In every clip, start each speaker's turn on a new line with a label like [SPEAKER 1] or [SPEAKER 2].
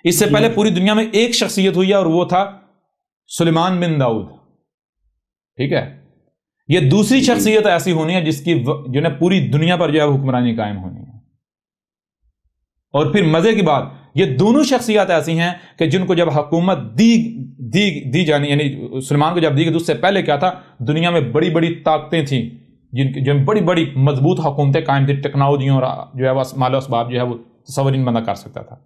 [SPEAKER 1] اس سے پہلے پوری دنیا میں ایک شخصیت ہوئی ہے اور وہ تھا سلیمان بن داؤد. ٹھیک ہے, یہ دوسری شخصیت ایسی ہونی ہے جس کی جنہیں پوری دنیا پر جو ہے حکمرانی قائم ہونی ہے. اور پھر مزے کی بات, یہ دونوں شخصیات ایسی ہیں کہ جن کو جب حکومت دی جانی, یعنی سلیمان کو جب دی گئی, اس سے پہلے کیا تھا, دنیا میں بڑی بڑی طاقتیں تھیں جن بڑی بڑی مضبوط حکومتیں قائم تھیں, ٹیکنالوجیوں اور جو ہے وہ مال و اسباب جو ہے وہ تصور نہیں بندہ کر سکتا تھا.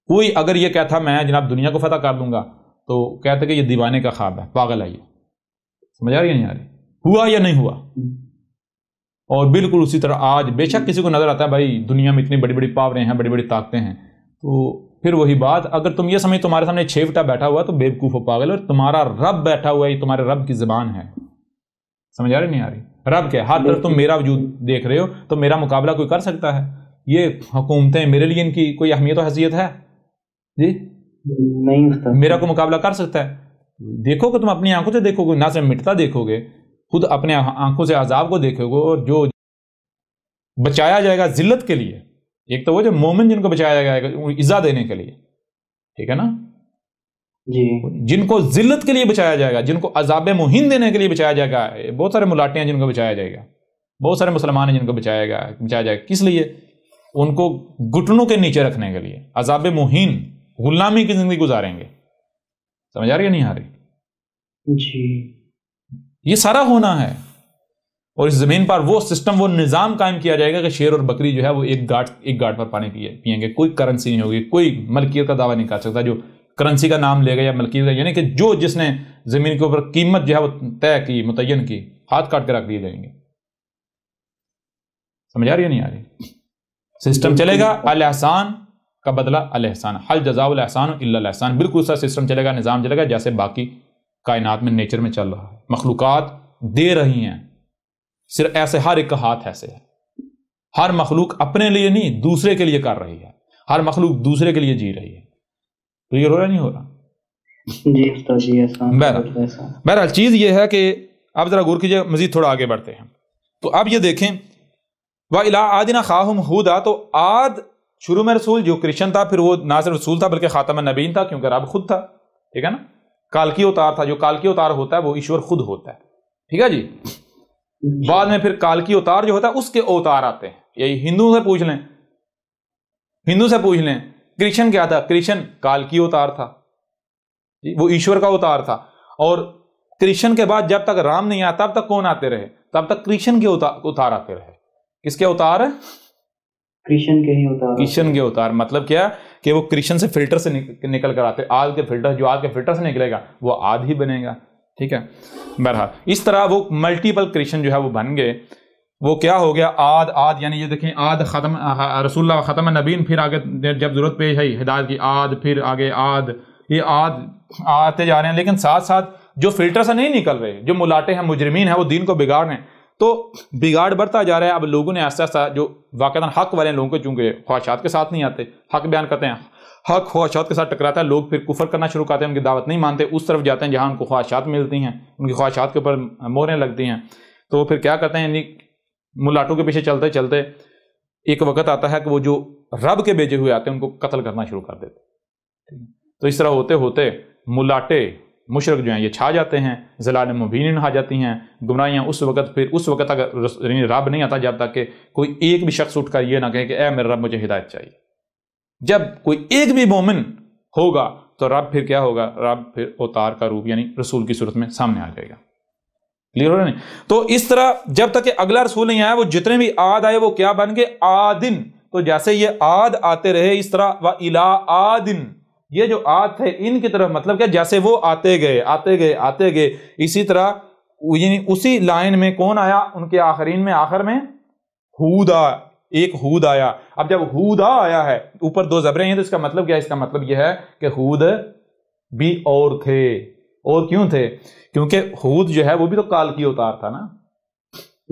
[SPEAKER 1] کوئی اگر یہ کہتا میں جناب دنیا کو فتح کر دوں گا تو کہتے کہ یہ دیوانے کا خواب ہے, پاگل ہے یہ. سمجھ آ رہی ہے نہیں آ رہی؟ ہوا یا نہیں ہوا؟ اور بالکل اسی طرح آج بے شک کسی کو نظر آتا ہے بھائی دنیا میں اتنی بڑی بڑی پاوریں ہیں, بڑی بڑی طاقتیں ہیں, تو پھر وہی بات, اگر تم یہ سمجھ تمہارے سامنے چھیوٹا بیٹھا ہوا تو بیوقوف و پاگل, اور تمہارا رب بیٹھا ہوا ہے, یہ تمہارے رب کی زبان ہے. سمجھ آ رہی نہیں آ رہی؟ رب کیا, ہر طرف تم میرا وجود دیکھ رہے ہو, تو میرا مقابلہ کوئی کر سکتا ہے؟ یہ حکومتیں میرے لیے ان کی کوئی اہمیت و حیثیت ہے جی؟ نہیں. میرا کوئی مقابلہ کر سکتا ہے؟ دیکھو کہ تم اپنی آنکھوں سے دیکھو گے, نہ صرف مٹتا دیکھو گے, خود اپنے آنکھوں سے عذاب کو دیکھو گے, اور جو بچایا جائے گا ذلت کے لیے, ایک تو وہ جو مومن جن کو بچایا جائے گا عزت دینے کے لیے, ٹھیک ہے نا جی, جن کو ذلت کے لیے بچایا جائے گا, جن کو عذاب مہین دینے کے لیے بچایا جائے گا. بہت سارے ملاٹے ہیں جن کو بچایا جائے گا, بہت سارے مسلمان ہیں جن کو بچایا جائے گا. کس لیے؟ ان کو گھٹنوں کے نیچے رکھنے کے لیے, عذاب مہین, غلامی کی زندگی گزاریں گے. سمجھ آ رہی ہے نہیں آ رہی جی؟ یہ سارا ہونا ہے, اور اس زمین پر وہ سسٹم, وہ نظام قائم کیا جائے گا کہ شیر اور بکری جو ہے وہ ایک گاٹ پر پانی پئیں گے. کوئی کرنسی نہیں ہوگی, کوئی ملکیت کا دعویٰ نہیں کر سکتا جو کرنسی کا نام لے گا یا ملکیت کا, یعنی کہ جس نے زمین کے اوپر قیمت جو ہے وہ طے کی, متعین کی, ہاتھ کاٹ کے رکھ دیے جائیں گے. سمجھ آ رہی ہے نہیں آ رہی؟ سسٹم چلے گا الاحسان کا بدلہ الاحسان, حل جزاء الاحسان الا الاحسان. بالکل سا سسٹم چلے گا, نظام چلے گا جیسے باقی کائنات میں نیچر میں چل رہا ہے. مخلوقات دے رہی ہیں, صرف ایسے ہر ایک کا ہاتھ ایسے ہے. ہر مخلوق اپنے لیے نہیں دوسرے کے لیے کر رہی ہے, ہر مخلوق دوسرے کے لیے جی رہی ہے. تو یہ ہو رہا نہیں ہو رہا جی استاد جی؟ بہرحال چیز یہ ہے کہ اب ذرا غور کیجئے, مزید تھوڑا آگے بڑھتے ہیں. تو اب یہ دیکھیں وَإِلَىٰ عَادٍ أَخَاهُمْ هُودًا, تو عاد شروع میں رسول جو کرشچن تھا, پھر وہ نہ صرف رسول تھا بلکہ خاتم النبیین تھا, کیونکہ رب خود تھا. ٹھیک ہے نا, کالکی اوتار تھا. جو کالکی اوتار ہوتا ہے وہ ایشور خود ہوتا ہے. ٹھیک ہے جی. بعد میں پھر کالکی اوتار جو ہوتا ہے اس کے اوتار آتے ہیں. یہی ہندو سے پوچھ لیں, کرشچن کیا تھا؟ کرشچن کالکی اوتار تھا, وہ ایشور کا اوتار تھا. اور کرشچن کے بعد جب تک رام نہیں آتا تب تک کون آتے رہے؟ تب تک کرشچن کے اوتار آتے رہے. کس کے اوتار ہے؟ کرشچن کے ہی اوتار. کرشچن کے اوتار مطلب کیا کہ وہ کرشچن سے فلٹر سے نکل کر آتے. آج کے فلٹر, جو آج کے فلٹر سے نکلے گا وہ آج ہی بنے گا. ٹھیک ہے. بہرحال اس طرح وہ ملٹیپل کرشچن جو ہے وہ بن گئے. وہ کیا ہو گیا؟ آد یعنی یہ دیکھیں, آد ختم رسول اللہ ختم النبیین, پھر آگے جب ضرورت پیش ہے ہدایت کی آد, پھر آگے آد, یہ آد آتے جا رہے ہیں. لیکن ساتھ ساتھ جو فلٹر سے نہیں نکل رہے, جو ملاٹے ہیں, مجرمین ہیں, وہ دین کو بگاڑ رہے ہیں. تو بگاڑ بڑھتا جا رہا ہے. اب لوگوں نے ایسا ایسا جو واقعاً حق والے لوگوں کو, چونکہ خواہشات کے ساتھ نہیں آتے, حق بیان کرتے ہیں, حق خواہشات کے ساتھ ٹکراتا ہے, لوگ پھر کفر کرنا شروع کرتے ہیں, ان کی دعوت نہیں مانتے, اس طرف جاتے ہیں جہاں ان کو خواہشات ملتی ہیں, ان کی خواہشات کے اوپر مہریں لگتی ہیں. تو پھر کیا کرتے ہیں, یعنی ملاٹوں کے پیچھے چلتے چلتے ایک وقت آتا ہے کہ وہ جو رب کے بھیجے ہوئے آتے ہیں ان کو قتل کرنا شروع کر دیتے. تو اس طرح ہوتے ہوتے ملاٹے مشرک جو ہیں یہ چھا جاتے ہیں, ضلال مبین آ جاتی ہیں, گمراہیاں اس وقت. پھر اس وقت تک رب نہیں آتا جب تک کہ کوئی ایک بھی شخص اٹھ کر یہ نہ کہے کہ اے میرے رب مجھے ہدایت چاہیے. جب کوئی ایک بھی مومن ہوگا تو رب پھر کیا ہوگا؟ رب پھر اوتار کا روپ یعنی رسول کی صورت میں سامنے آ جائے گا. کلیئر ہو رہا نہیں؟ تو اس طرح جب تک کہ اگلا رسول نہیں آیا, وہ جتنے بھی آد آئے وہ کیا بن گئے؟ آدن. تو جیسے یہ آد آتے رہے, اس طرح وَإِلَىٰ عَادٍ, یہ جو آد تھے ان کی طرف, مطلب کہ جیسے وہ آتے گئے, اسی طرح یعنی اسی لائن میں کون آیا ان کے آخرین میں؟ آخر میں ایک ہود آیا. اب جب ہود آیا ہے, اوپر دو زبریں ہیں, تو اس کا مطلب کیا ہے؟ اس کا مطلب یہ ہے کہ ہود بھی اور تھے. اور کیوں تھے؟ کیونکہ ہود جو ہے وہ بھی تو کالکی اوتار تھا نا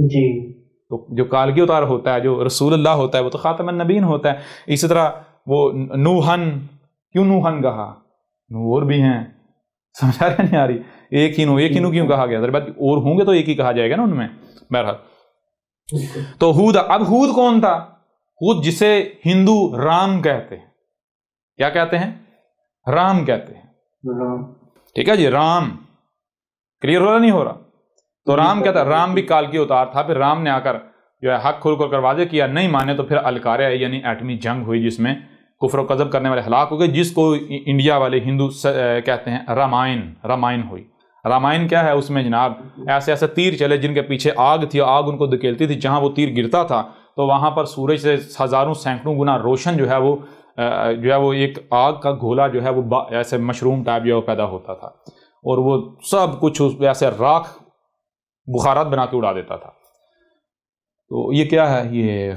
[SPEAKER 1] جی. تو جو کالکی اوتار ہوتا ہے, جو رسول اللہ ہوتا ہے, وہ تو خاتم النبیین ہوتا ہے. اسی طرح وہ نوحن, کیوں نوحن کہا؟ نور بھی ہیں. سمجھ آ رہی نہیں آ رہی؟ ایک ہی نو کیوں کہا گیا؟ بات اور ہوں گے تو ایک ہی کہا جائے گا نا ان میں. بہرحال تو ہود, اب ہود کون تھا؟ ہود جسے ہندو رام کہتے ہیں. کیا کہتے ہیں؟ رام کہتے ہیں. ٹھیک ہے جی، رام. کلیئر ہو رہا نہیں ہو رہا؟ تو رام کہتا ہے، رام بھی کالکی اوتار تھا. پھر رام نے آ کر جو ہے حق کھول کر واضح کیا، نہیں مانے تو پھر الکاریہ یعنی ایٹمی جنگ ہوئی، جس میں کفر و کذب کرنے والے ہلاک ہو گئے، جس کو انڈیا والے ہندو کہتے ہیں رامائن ہوئی. رامائن کیا ہے؟ اس میں جناب ایسے ایسے تیر چلے جن کے پیچھے آگ تھی، آگ ان کو دھکیلتی تھی. جہاں وہ تیر گرتا تھا تو وہاں پر سورج سے ہزاروں سینکڑوں گنا روشن جو ہے وہ ایک آگ کا گھولا جو ہے وہ ایسے مشروم ٹائپ جو پیدا ہوتا تھا، اور وہ سب کچھ ایسے راکھ بخارات بنا کے اڑا دیتا تھا. تو یہ کیا ہے؟ یہ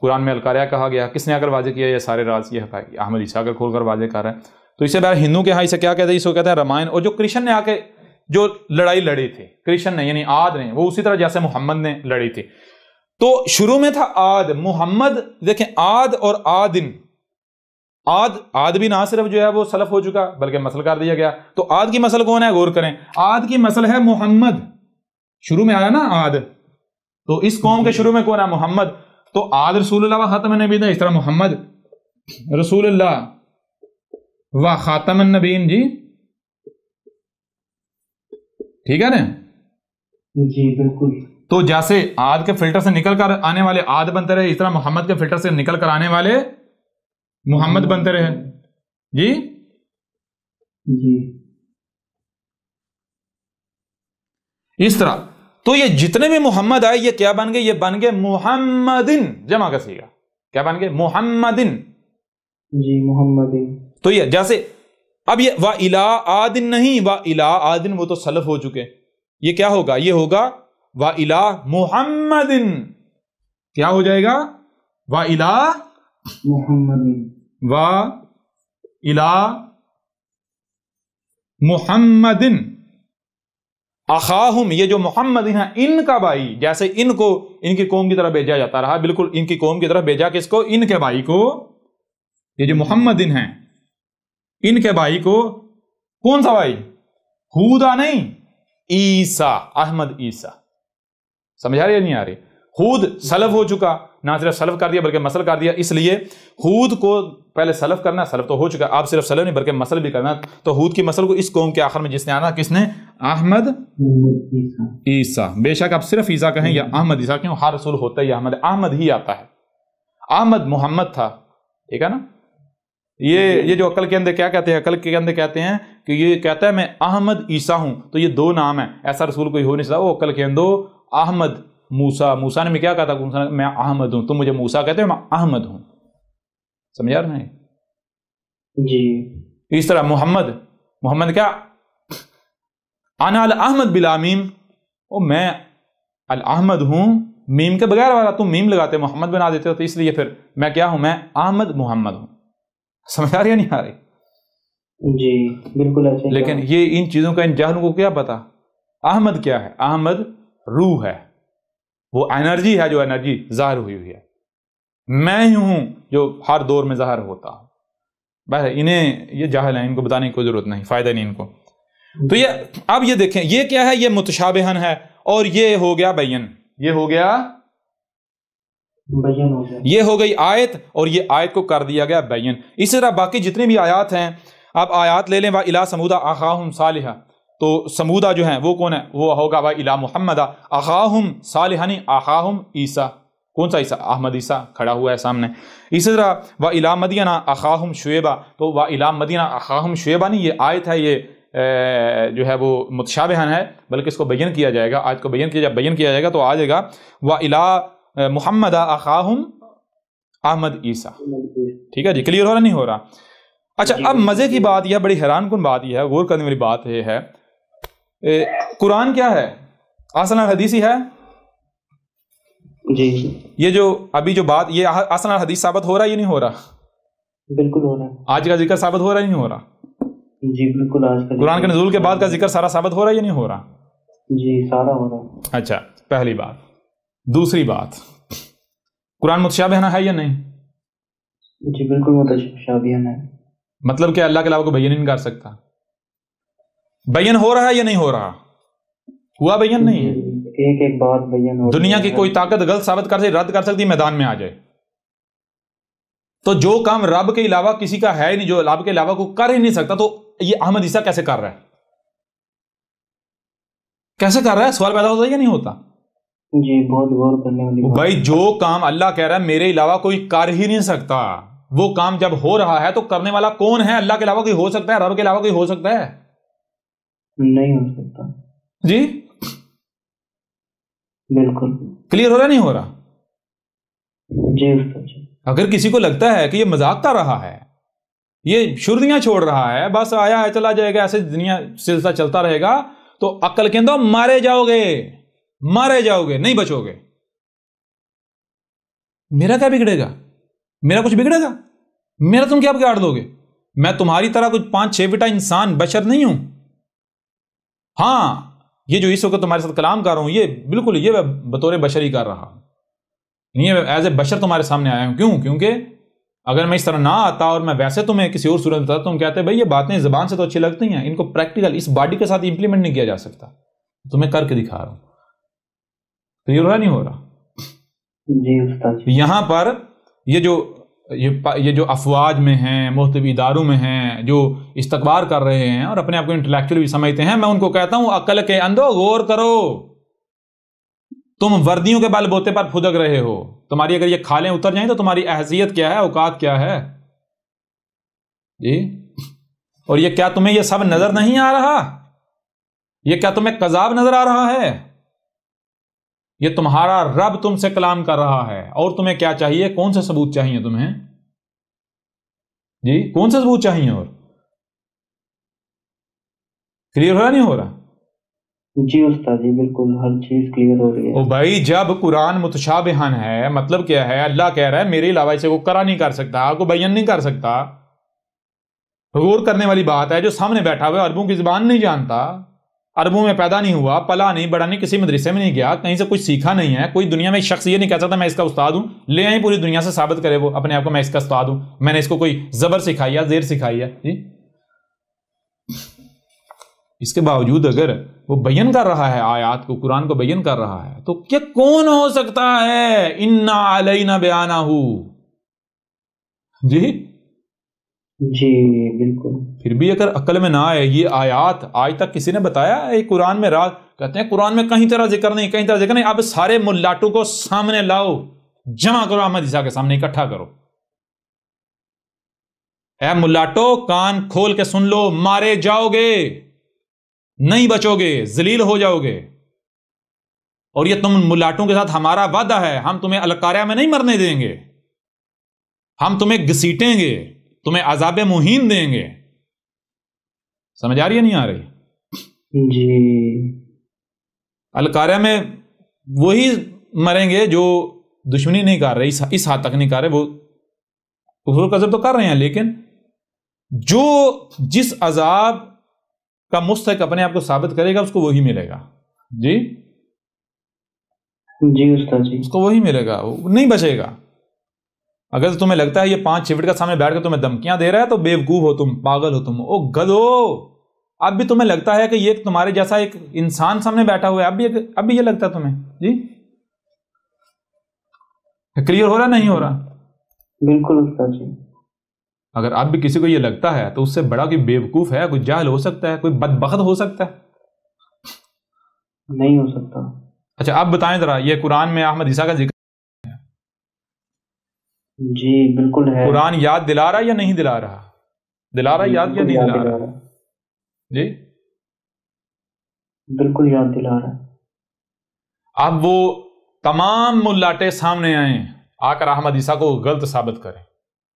[SPEAKER 1] قرآن میں الکاریہ کہا گیا. کس نے آ کر واضح کیا یہ سارے راز؟ یہ حقائق احمد عیسیٰ کر کھول کر واضح کر رہا ہے. تو اسے بہر ہندو کے ہاں اسے کیا کہتے ہیں؟ اس کو کہتے ہیں رامائن. اور جو کرشن نے آ کے جو لڑائی لڑی تھی، کرشن نے یعنی عاد نے، وہ اسی طرح جیسے محمد نے لڑی تھی. تو شروع میں تھا عاد. محمد دیکھیں، عاد اور عادن، عاد بھی نہ صرف جو ہے وہ سلف ہو چکا بلکہ مسل کر دیا گیا. تو عاد کی مسل کون ہے؟ غور کریں. عاد کی مسل ہے محمد. شروع میں آیا نا عاد، تو اس قوم کے شروع میں کون ہے؟ محمد. تو عاد رسول اللہ و خاتم النبیین، اس طرح محمد رسول اللہ و خاتم النبیین. جی ٹھیک ہے نا
[SPEAKER 2] جی بالکل.
[SPEAKER 1] تو جیسے عاد کے فلٹر سے نکل کر آنے والے عاد بنتے رہے، اس طرح محمد کے فلٹر سے نکل کر آنے والے محمد بنتے رہے. جی
[SPEAKER 2] جی
[SPEAKER 1] اس طرح. تو یہ جتنے بھی محمد آئے یہ کیا بن گئے؟ یہ بن گئے محمدن، جمع کا صیغہ. کیا بن گئے؟ محمدن.
[SPEAKER 2] جی محمدن.
[SPEAKER 1] تو یہ جیسے اب یہ وا الا آدن نہیں، وا الا آدن وہ تو سلف ہو چکے. یہ کیا ہوگا؟ یہ ہوگا وا الا محمدن. کیا ہو جائے گا؟ وا الا
[SPEAKER 2] محمدن.
[SPEAKER 1] وا الا محمدن اخاہم. یہ جو محمد ہیں ان کا بھائی، جیسے ان کو ان کی قوم کی طرف بھیجا جاتا رہا، بالکل ان کی قوم کی طرف بھیجا. کس کو؟ ان کے بھائی کو. یہ جو محمد ہیں ان کے بھائی کو. کون سا بھائی؟ ہودا نہیں، عیسیٰ، احمد عیسیٰ. سمجھا رہی ہے نہیں آ رہی؟ ہود سلف ہو چکا، نہ صرف سلف کر دیا بلکہ مسل کر دیا. اس لیے ہود کو پہلے سلف کرنا، سلف تو ہو چکا، آپ صرف سلف نہیں بلکہ مسل بھی کرنا. تو ہود کی مسل کو اس قوم کے آخر میں جس نے آنا، کس نے؟ احمد عیسیٰ. بے شک آپ صرف عیسیٰ کہیں یا احمد عیسیٰ، کیوں؟ ہر رسول ہوتا ہے احمد ہی آتا ہے. احمد محمد تھا، ٹھیک ہے نا. یہ جو عقل کے اندر کیا کہتے ہیں؟ عقل کے اندر کہتے ہیں کہ یہ کہتا ہے میں احمد عیسیٰ ہوں، تو یہ دو نام ہیں، ایسا رسول کوئی ہو نہیں سکتا. وہ عقل کے اندر احمد موسیٰ نے میں کیا کہا تھا؟ میں احمد ہوں. تم مجھے موسیٰ کہتے ہو، میں احمد ہوں. سمجھا رہے ہیں؟
[SPEAKER 2] جی.
[SPEAKER 1] اس طرح محمد کیا؟ انا الاحمد بلا میم، میں الاحمد ہوں میم کے بغیر والا. تم میم لگاتے محمد بنا دیتے ہو، تو اس لیے پھر میں کیا ہوں؟ میں احمد محمد ہوں. سمجھ آ رہی ہے نہیں آ رہی؟
[SPEAKER 2] جی بالکل ایسے.
[SPEAKER 1] لیکن یہ ان چیزوں کا ان جاہلوں کو کیا پتا؟ احمد کیا ہے؟ احمد روح ہے، وہ انرجی ہے جو انرجی ظاہر ہوئی ہے. میں ہی ہوں جو ہر دور میں ظاہر ہوتا ہوں. بہر انہیں یہ جاہل ہیں، ان کو بتانے کی کوئی ضرورت نہیں، فائدہ نہیں ان کو. تو یہ اب یہ دیکھیں یہ کیا ہے؟ یہ متشابہن ہے، اور یہ ہو گیا بین. یہ ہو گیا
[SPEAKER 2] بیان ہو گیا.
[SPEAKER 1] یہ ہو گئی آیت، اور یہ آیت کو کر دیا گیا بین. اسی طرح باقی جتنی بھی آیات ہیں، آپ آیات لے لیں. وا الی ثمود اخاہم صالحا، تو سمودہ جو ہیں وہ کون ہے؟ وہ ہوگا وا الی محمد اخاہم صالحا، اخاہم عیسیٰ. کون سا عیسیٰ؟ احمد عیسیٰ کھڑا ہوا ہے سامنے. اسی طرح وا الی مدین اخاہم شعیبا، تو وا الی مدین اخاہم شعیبا نہیں، یہ آیت ہے، یہ جو ہے وہ متشابہن ہے، بلکہ اس کو بیان کیا جائے گا. آیت کو بیان کیا جائے گا تو آ جائے گا وا الی محمد اخاہم احمد عیسیٰ. ٹھیک ہے جی، کلیئر ہو رہا نہیں ہو رہا؟ اچھا اب مزے کی بات یہ، بڑی حیران کن بات یہ ہے، غور کرنے والی بات یہ ہے، قرآن کیا ہے؟ اصل حدیث ہی ہے.
[SPEAKER 2] جی
[SPEAKER 1] یہ جو ابھی جو بات، یہ اصل حدیث ثابت ہو رہا ہے یا نہیں ہو رہا؟
[SPEAKER 2] بالکل ہو رہا ہے.
[SPEAKER 1] آج کا ذکر ثابت ہو رہا ہے نہیں ہو رہا؟
[SPEAKER 2] جی بالکل. آج کا
[SPEAKER 1] قرآن کے نزول کے بعد کا ذکر سارا ثابت ہو رہا ہے یا نہیں ہو رہا؟
[SPEAKER 2] جی سارا ہو رہا ہے.
[SPEAKER 1] اچھا پہلی بات. دوسری بات، قرآن متشابہن ہے یا نہیں؟
[SPEAKER 2] جی بالکل متشابہن ہے.
[SPEAKER 1] مطلب کہ اللہ کے علاوہ کو بیان نہیں کر سکتا. بیان ہو رہا ہے یا نہیں ہو رہا؟ ہوا بیان نہیں ہے.
[SPEAKER 2] ایک ایک بات بیان ہو.
[SPEAKER 1] دنیا کی کوئی طاقت غلط ثابت کر سکتی، رد کر سکتی، میدان میں آ جائے. تو جو کام رب کے علاوہ کسی کا ہے ہی نہیں، جو رب کے علاوہ کوئی کر ہی نہیں سکتا، تو یہ احمد عیسیٰ کیسے کر رہا ہے؟ کیسے کر رہا ہے؟ سوال پیدا ہوتا ہے یا نہیں ہوتا؟
[SPEAKER 2] جی بہت غور کرنے والی بات۔
[SPEAKER 1] بھائی جو کام اللہ کہہ رہا ہے میرے علاوہ کوئی کر ہی نہیں سکتا، وہ کام جب ہو رہا ہے تو کرنے والا کون ہے؟ اللہ کے علاوہ کوئی ہو سکتا ہے؟ رب کے علاوہ کوئی ہو سکتا ہے؟
[SPEAKER 2] نہیں ہو سکتا۔
[SPEAKER 1] جی
[SPEAKER 2] بالکل
[SPEAKER 1] کلیئر ہو رہا نہیں ہو رہا؟
[SPEAKER 2] جی استاد جی۔
[SPEAKER 1] اگر کسی کو لگتا ہے کہ یہ مذاق کر رہا ہے، یہ شردیاں چھوڑ رہا ہے، بس آیا ہے چلا جائے گا، ایسے دنیا سلسلہ چلتا رہے گا، تو عقل کے اندر مارے جاؤ گے، مارے جاؤ گے، نہیں بچو گے۔ میرا کیا بگڑے گا؟ میرا کچھ بگڑے گا؟ میرا تم کیا بگاڑ دو گے؟ میں تمہاری طرح کچھ 5-6 فٹا انسان بشر نہیں ہوں۔ ہاں یہ جو اس وقت تمہارے ساتھ کلام کر رہا ہوں، یہ بالکل یہ میں بطور بشر ہی کر رہا ہوں، یہ ایز اے بشر تمہارے سامنے آیا ہوں۔ کیوں؟ کیونکہ اگر میں اس طرح نہ آتا اور میں ویسے تمہیں کسی اور صورت بتاتا، تم کہتے بھائی یہ باتیں زبان سے تو اچھی لگتی ہیں، ان کو پریکٹیکل اس باڈی کے ساتھ امپلیمنٹ نہیں کیا جا سکتا، تمہیں کر کے دکھا رہا ہوں۔ کلیئر ہو رہا نہیں ہو رہا؟
[SPEAKER 2] جی استاد جی۔
[SPEAKER 1] یہاں پر یہ جو افواج میں ہیں، مختلف اداروں میں ہیں، جو استکبار کر رہے ہیں اور اپنے آپ کو انٹلیکچوئل بھی سمجھتے ہیں، میں ان کو کہتا ہوں عقل کے اندھو غور کرو۔ تم وردیوں کے بل بوتے پر پھدک رہے ہو، تمہاری اگر یہ کھالیں اتر جائیں تو تمہاری حیثیت کیا ہے، اوقات کیا ہے؟ جی اور یہ کیا تمہیں یہ سب نظر نہیں آ رہا؟ یہ کیا تمہیں کذاب نظر آ رہا ہے؟ یہ تمہارا رب تم سے کلام کر رہا ہے، اور تمہیں کیا چاہیے؟ کون سے ثبوت چاہیے تمہیں؟ جی کون سے ثبوت چاہیے؟ اور کلیئر ہو رہا نہیں ہو رہا؟
[SPEAKER 2] جی استاد جی بالکل ہر چیز کلیئر ہو رہی ہے۔
[SPEAKER 1] او بھائی جب قرآن متشابہن ہے، مطلب کیا ہے؟ اللہ کہہ رہا ہے میرے علاوہ اسے کوئی کرا نہیں کر سکتا، کوئی بیان نہیں کر سکتا۔ غور کرنے والی بات ہے، جو سامنے بیٹھا ہوا ہے عربوں کی زبان نہیں جانتا، عربوں میں پیدا نہیں ہوا، پلا نہیں، بڑا نہیں، کسی مدرسے میں نہیں گیا، کہیں سے کچھ سیکھا نہیں ہے، کوئی دنیا میں شخص یہ نہیں کہہ سکتا میں اس کا استاد ہوں، لے آئیں پوری دنیا سے ثابت کرے وہ اپنے آپ کو میں اس کا استاد ہوں، میں نے اس کو کوئی زبر سکھائی ہے، زیر سکھائی ہے۔ جی اس کے باوجود اگر وہ بیان کر رہا ہے آیات کو، قرآن کو بیان کر رہا ہے، تو کیا کون ہو سکتا ہے؟ انا علینا بیانہ۔ جی
[SPEAKER 2] جی بالکل۔
[SPEAKER 1] پھر بھی اگر عقل میں نہ آئے، یہ آیات آج تک کسی نے بتایا ہے قرآن میں راز؟ کہتے ہیں قرآن میں کہیں طرح ذکر نہیں، کہیں طرح ذکر نہیں۔ اب سارے ملاٹوں کو سامنے لاؤ، جمع کرو، احمد عیسیٰ کے سامنے اکٹھا کرو۔ اے ملاٹو کان کھول کے سن لو، مارے جاؤ گے، نہیں بچو گے، ذلیل ہو جاؤ گے۔ اور یہ تم ملاٹوں کے ساتھ ہمارا وعدہ ہے، ہم تمہیں القاریہ میں نہیں مرنے دیں گے، ہم تمہیں گھسیٹیں گے، تمہیں عذاب مہین دیں گے۔ سمجھ آ رہی ہے نہیں آ رہی؟
[SPEAKER 2] جی
[SPEAKER 1] القاریہ میں وہی مریں گے جو دشمنی نہیں کر رہے، اس حد تک نہیں کر رہے، وہ کفر و کذب تو کر رہے ہیں، لیکن جو جس عذاب کا مستحق اپنے آپ کو ثابت کرے گا اس کو وہی ملے گا۔ جی
[SPEAKER 2] جی استاد جی۔
[SPEAKER 1] اس کو وہی ملے گا، وہ نہیں بچے گا۔ اگر تمہیں لگتا ہے یہ 5 فٹ کا سامنے بیٹھ کے تمہیں دھمکیاں دے رہا ہے تو بیوقوف ہو تم، پاگل ہو تم، او گدھو۔ اب بھی تمہیں لگتا ہے کہ یہ تمہارے جیسا ایک انسان سامنے بیٹھا ہوا ہے، اب بھی یہ لگتا ہے تمہیں؟ جی کلیئر ہو رہا نہیں ہو رہا؟
[SPEAKER 2] بالکل استاد جی۔
[SPEAKER 1] اگر اب بھی کسی کو یہ لگتا ہے تو اس سے بڑا کوئی بیوقوف ہے، کوئی جاہل ہو سکتا ہے، کوئی بدبخت ہو سکتا ہے؟
[SPEAKER 2] نہیں ہو سکتا۔
[SPEAKER 1] اچھا اب بتائیں ذرا، یہ قرآن میں احمد عیسیٰ کا ذکر
[SPEAKER 2] جی بالکل ہے۔
[SPEAKER 1] قرآن یاد دلا رہا یا نہیں دلا رہا؟ دلا رہا یاد یا نہیں دلا رہا؟ جی
[SPEAKER 2] بالکل یاد دلا رہا ہے۔
[SPEAKER 1] اب وہ تمام ملاٹے سامنے آئیں، آ کر احمد عیسیٰ کو غلط ثابت کریں،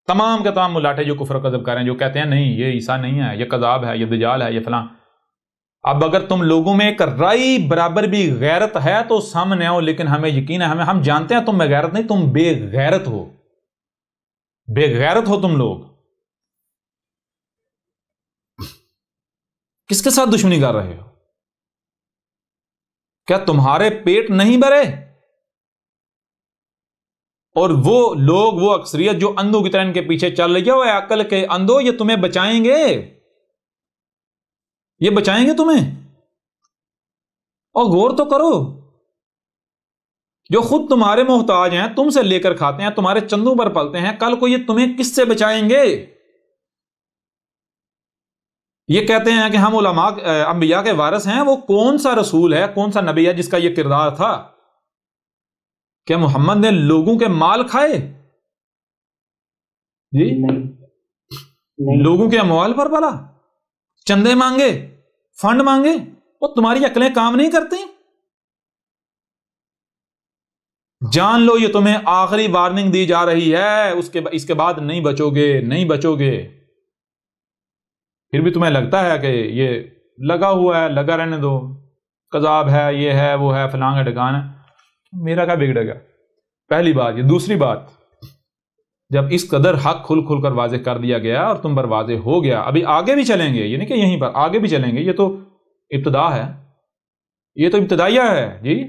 [SPEAKER 1] تمام کے تمام ملاٹے جو کفر و کذب کر رہے ہیں، جو کہتے ہیں نہیں یہ عیسیٰ نہیں ہے، یہ کذاب ہے، یہ دجال ہے، یہ فلاں۔ اب اگر تم لوگوں میں ایک رائی برابر بھی غیرت ہے تو سامنے آؤ، لیکن ہمیں یقین ہے، ہم جانتے ہیں تم میں غیرت نہیں، تم بے غیرت ہو، بے غیرت ہو تم لوگ۔ کس کے ساتھ دشمنی کر رہے ہو؟ کیا تمہارے پیٹ نہیں بھرے؟ اور وہ لوگ، وہ اکثریت جو اندھوں کی طرح ان کے پیچھے چل رہی ہے، وہ عقل کے اندھو، یہ تمہیں بچائیں گے، یہ بچائیں گے تمہیں؟ اور غور تو کرو، جو خود تمہارے محتاج ہیں، تم سے لے کر کھاتے ہیں، تمہارے چندوں پر پلتے ہیں، کل کو یہ تمہیں کس سے بچائیں گے؟ یہ کہتے ہیں کہ ہم علماء انبیاء کے وارث ہیں، وہ کون سا رسول ہے، کون سا نبی ہے جس کا یہ کردار تھا؟ کیا محمد نے لوگوں کے مال کھائے؟ جی لوگوں کے اموال پر پلا، چندے مانگے، فنڈ مانگے؟ وہ تمہاری عقلیں کام نہیں کرتی؟ جان لو یہ تمہیں آخری وارننگ دی جا رہی ہے، اس کے بعد نہیں بچو گے، نہیں بچو گے۔ پھر بھی تمہیں لگتا ہے کہ یہ لگا ہوا ہے، لگا رہنے دو، کذاب ہے، یہ ہے، وہ ہے، فلاں کا ڈھکان ہے، میرا کیا بگڑے گا؟ پہلی بات یہ۔ دوسری بات، جب اس قدر حق کھل کھل کر واضح کر دیا گیا اور تم پر واضح ہو گیا، ابھی آگے بھی چلیں گے، یعنی کہ یہیں پر آگے بھی چلیں گے، یہ تو ابتدا ہے، یہ تو ابتدائیہ ہے جی۔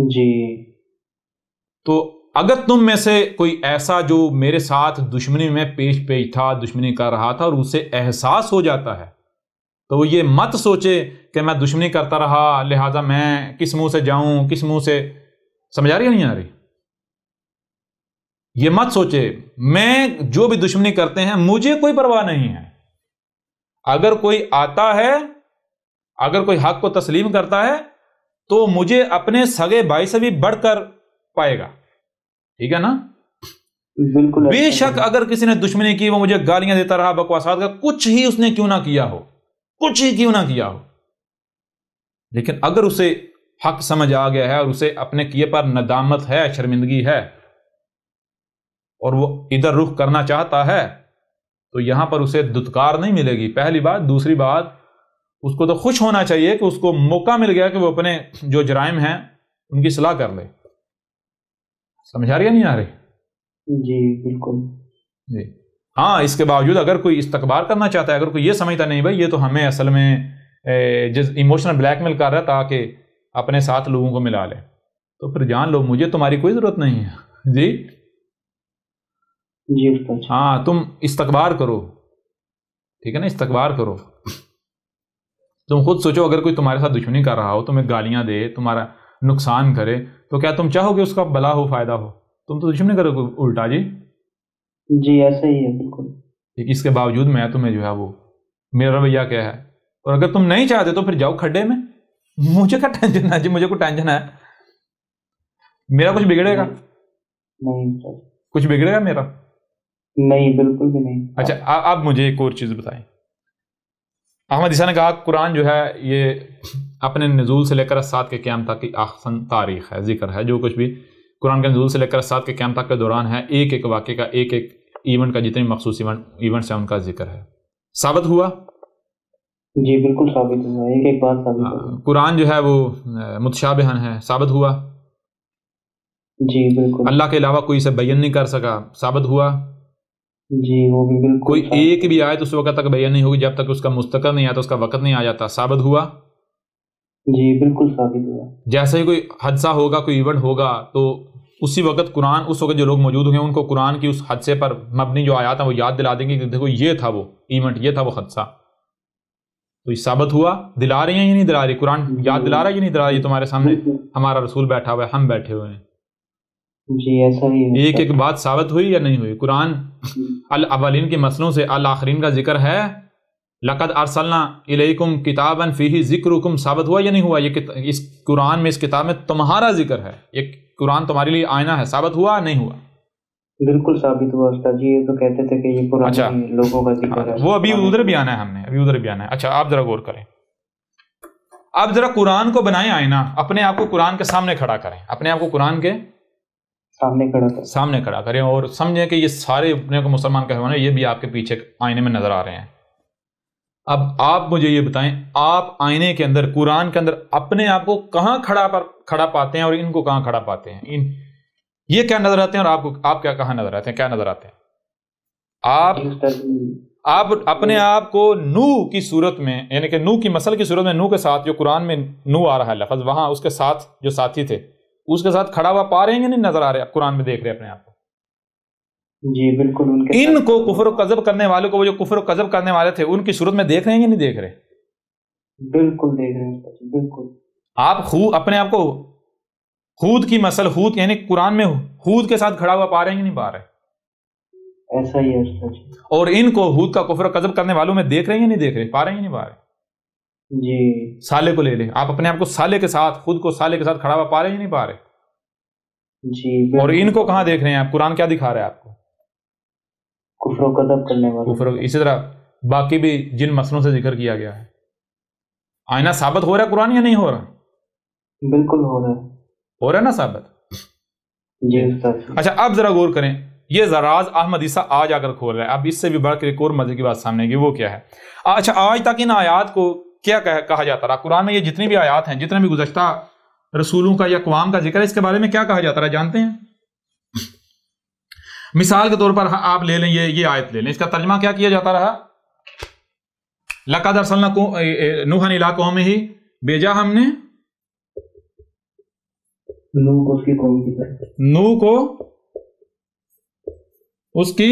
[SPEAKER 2] جی
[SPEAKER 1] تو اگر تم میں سے کوئی ایسا جو میرے ساتھ دشمنی میں پیش تھا، دشمنی کر رہا تھا، اور اسے احساس ہو جاتا ہے، تو وہ یہ مت سوچے کہ میں دشمنی کرتا رہا لہذا میں کس منہ سے جاؤں، کس منہ سے، سمجھ آ رہی ہے نہیں آ رہی؟ یہ مت سوچے میں جو بھی دشمنی کرتے ہیں مجھے کوئی پرواہ نہیں ہے، اگر کوئی آتا ہے، اگر کوئی حق کو تسلیم کرتا ہے تو مجھے اپنے سگے بھائی سے بھی بڑھ کر پائے گا، ٹھیک ہے نا؟
[SPEAKER 2] بالکل۔
[SPEAKER 1] بے شک اگر کسی نے دشمنی کی، وہ مجھے گالیاں دیتا رہا، بکواسات کا کچھ ہی اس نے کیوں نہ کیا ہو، کچھ ہی کیوں نہ کیا ہو، لیکن اگر اسے حق سمجھ آ گیا ہے اور اسے اپنے کیے پر ندامت ہے، شرمندگی ہے، اور وہ ادھر رخ کرنا چاہتا ہے، تو یہاں پر اسے دھتکار نہیں ملے گی، پہلی بات۔ دوسری بات، اس کو تو خوش ہونا چاہیے کہ اس کو موقع مل گیا کہ وہ اپنے جو جرائم ہیں ان کی اصلاح کر لے۔ سمجھ آ رہی ہے نہیں آ رہی؟
[SPEAKER 2] جی بالکل
[SPEAKER 1] جی ہاں، اس کے باوجود اگر کوئی استکبار کرنا چاہتا ہے، اگر کوئی یہ سمجھتا نہیں بھائی یہ تو ہمیں اصل میں ایموشنل بلیک میل کر رہا ہے تاکہ اپنے ساتھ لوگوں کو ملا لے، تو پھر جان لو مجھے تمہاری کوئی ضرورت نہیں ہے جی۔
[SPEAKER 2] جی استاد۔
[SPEAKER 1] ہاں تم استکبار کرو، ٹھیک ہے نا، استکبار کرو۔ تم خود سوچو اگر کوئی تمہارے ساتھ دشمنی کر رہا ہو، تمہیں گالیاں دے، تمہارا نقصان کرے، تو کیا تم چاہو گے اس کا بھلا ہو، فائدہ ہو؟ تم تو دشمنی کرو گے الٹا جی۔
[SPEAKER 2] جی ایسا ہی ہے بالکل۔
[SPEAKER 1] اس کے باوجود میں تمہیں جو ہے وہ میرا رویہ کیا ہے، اور اگر تم نہیں چاہتے تو پھر جاؤ کھڈے میں، مجھے کیا ٹینشن ہے جی، مجھے کوئی ٹینشن ہے؟ میرا کچھ بگڑے گا؟
[SPEAKER 2] نہیں استاد۔
[SPEAKER 1] کچھ بگڑے گا میرا؟
[SPEAKER 2] نہیں بالکل بھی نہیں۔
[SPEAKER 1] اچھا اب مجھے ایک اور چیز بتائیں۔ احمد عیسیٰ نے کہا قرآن جو ہے یہ اپنے نزول سے لے کر اسات کے قیام تک کی احسن تاریخ ہے، ذکر ہے، جو کچھ بھی قرآن کے نزول سے لے کر اسات کے قیام تک کے دوران ہے، ایک ایک واقعے کا، ایک ایک ایونٹ کا، جتنے مخصوص ایونٹس ہیں ان کا ذکر ہے۔ ثابت ہوا؟
[SPEAKER 2] جی بالکل ثابت ہوا، ایک ایک بات ثابت ہوا۔
[SPEAKER 1] قرآن جو ہے وہ متشابہن ہے، ثابت ہوا؟
[SPEAKER 2] جی بالکل۔
[SPEAKER 1] اللہ کے علاوہ کوئی اسے بیان نہیں کر سکا، ثابت ہوا؟
[SPEAKER 2] جی وہ بھی بالکل۔
[SPEAKER 1] کوئی ایک بھی آیت اس وقت تک بیان نہیں ہوگی جب تک اس کا مستقر نہیں آتا، اس کا وقت نہیں آ جاتا، ثابت ہوا؟
[SPEAKER 2] جی بالکل ثابت ہوا۔
[SPEAKER 1] جیسے ہی کوئی حادثہ ہوگا، کوئی ایونٹ ہوگا، تو اسی وقت قرآن، اس وقت جو لوگ موجود ہیں ان کو قرآن کی اس حادثے پر مبنی جو آیات ہیں وہ یاد دلا دیں گے کہ دیکھو یہ تھا وہ ایونٹ، یہ تھا وہ حادثہ۔ تو یہ ثابت ہوا؟ دلا رہی ہیں یا نہیں دلا رہی؟ قرآن یاد دلا رہا ہے یا نہیں دلا رہا؟ یہ تمہارے سامنے ہمارا رسول بیٹھا ہوا ہے، ہم بیٹھے ہوئے ہیں۔
[SPEAKER 2] جی ایسا ہی ہے۔
[SPEAKER 1] ایک ایک بات ثابت ہوئی یا نہیں ہوئی؟ قرآن الاولین کے مسلوں سے الآخرین کا ذکر ہے، لقد ارسلنا الیکم کتابا فیہ ذکرکم، ثابت ہوا یا نہیں ہوا؟ یہ اس قرآن میں، اس کتاب میں تمہارا ذکر ہے، یہ قرآن تمہارے لیے آئینہ ہے، ثابت ہوا نہیں ہوا؟
[SPEAKER 2] بالکل ثابت ہوا استاد جی، یہ تو کہتے تھے کہ یہ پرانے لوگوں کا ذکر ہے،
[SPEAKER 1] وہ ابھی ادھر بھی آنا ہے، ہم نے ابھی ادھر بھی آنا ہے۔ اچھا آپ ذرا غور کریں، آپ ذرا قرآن کو بنائیں آئینہ، اپنے آپ کو قرآن کے سامنے کھڑا کریں، اپنے آپ کو قرآن کے سامنے کھڑا کریں اور سمجھیں کہ یہ سارے اپنے کو مسلمان کہوانے یہ بھی آپ کے پیچھے آئینے میں نظر آ رہے ہیں۔ اب آپ مجھے یہ بتائیں، آپ آئینے کے اندر، قرآن کے اندر اپنے آپ کو کہاں کھڑا پاتے ہیں اور ان کو کہاں کھڑا پاتے ہیں؟ یہ کیا نظر آتے ہیں اور آپ کیا کہاں نظر آتے ہیں؟ کیا نظر آتے ہیں؟ آپ اپنے آپ کو نو کی صورت میں، یعنی کہ نو کی مثل کی صورت میں، نو کے ساتھ جو قرآن میں نو آ رہا ہے لفظ، وہاں اس کے ساتھ جو ساتھی تھے اس کے ساتھ کھڑا ہوا پا رہے ہیں یا نہیں نظر آ رہے؟ آپ قرآن میں دیکھ رہے ہیں اپنے آپ کو؟
[SPEAKER 2] جی بالکل۔
[SPEAKER 1] ان کو کفر و قذب کرنے والوں کو، وہ جو کفر و قذب کرنے والے تھے، ان کی صورت میں دیکھ رہے ہیں یا نہیں دیکھ رہے؟
[SPEAKER 2] بالکل دیکھ رہے ہیں بالکل۔
[SPEAKER 1] آپ خوب اپنے آپ کو ہود کی مثل، ہود یعنی قرآن میں ہود کے ساتھ کھڑا ہوا پا رہے ہیں کہ نہیں پا رہے؟
[SPEAKER 2] ایسا ہی ہے
[SPEAKER 1] اور ان کو ہود کا کفر و کذب کرنے والوں میں دیکھ رہے ہیں یا نہیں دیکھ رہے؟ پا رہے ہیں یا نہیں پا رہے؟
[SPEAKER 2] جی
[SPEAKER 1] صالح کو لے لیں آپ، اپنے آپ کو صالح کے ساتھ، خود کو صالح کے ساتھ کھڑا ہوا پا رہے ہیں یا نہیں پا رہے؟
[SPEAKER 2] جی
[SPEAKER 1] اور ان کو کہاں دیکھ رہے ہیں آپ؟ قرآن کیا دکھا رہا ہے آپ کو؟
[SPEAKER 2] کفر و کذب کرنے والے.
[SPEAKER 1] اسی طرح باقی بھی جن مسئلوں سے ذکر کیا گیا ہے. آئینہ ثابت ہو رہا ہے قرآن یا نہیں ہو رہا؟
[SPEAKER 2] بالکل ہو رہا ہے.
[SPEAKER 1] ہو رہا ہے نا ثابت؟
[SPEAKER 2] جی استاد.
[SPEAKER 1] اچھا اب ذرا غور کریں، یہ راز احمد عیسیٰ آج آ کر کھول رہا ہے. اب اس سے بھی بڑھ کر ایک اور مزے کی بات سامنے آئے گی، وہ کیا ہے؟ اچھا آج تک ان آیات کو کیا کہا جاتا رہا؟ قرآن میں یہ جتنی بھی آیات ہیں، جتنے بھی گزشتہ رسولوں کا یا اقوام کا ذکر ہے، اس کے بارے میں کیا کہا جاتا رہا جانتے ہیں؟ مثال کے طور پر آپ لے لیں، یہ آیت لے لیں، اس کا ترجمہ کیا کیا جاتا رہا؟ لَقَدْ أَرْسَلْنَا نُوحًا إِلَىٰ قَوْمِهِ، بھیجا ہم نے
[SPEAKER 2] نوح کو اس کی قوم کی طرف،
[SPEAKER 1] نوح کو اس کی